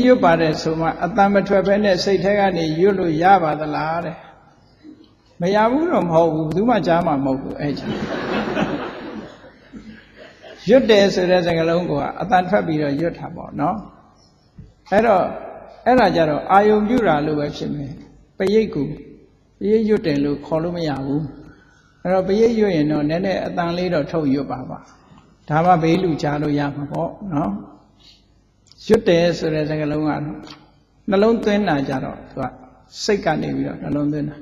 ရွတ်ပါတယ်ဆိုမှအတန်မထွက်ဘဲနဲ့စိတ်ထဲကနေရွတ်လို့ရပါသလားတဲ့မရဘူးတော့မဟုတ်ဘူးဘယ်သူမှကြားမှာမဟုတ်ဘူးအဲ့ချာရွတ်တယ်ဆိုတဲ့စကားလုံးကအတန်ထွက်ပြီးတော့ရွတ်တာပေါ့နော်အဲ့တော့အဲ့ဒါကြတော့အာယုံပြုတာလို့ပဲဖြစ်မယ်ပရိတ်ကူပရိတ်ရွတ်တယ်လို့ခေါ်လို့မရဘူးအဲ့တော့ပရိတ်ရွတ်ရင်တော့နည်းနည်းအတန်လေးတော့ထုတ်ရွတ်ပါဒါမှဘေးလူကြားလို့ရမှာပေါ့နော်ရွတ်တယ်ဆိုတဲ့စကားလုံးကတော့နှလုံးသွင်းတာကြတော့သူကစိတ်ကနေပြီးတော့နှလုံးသွင်းတာ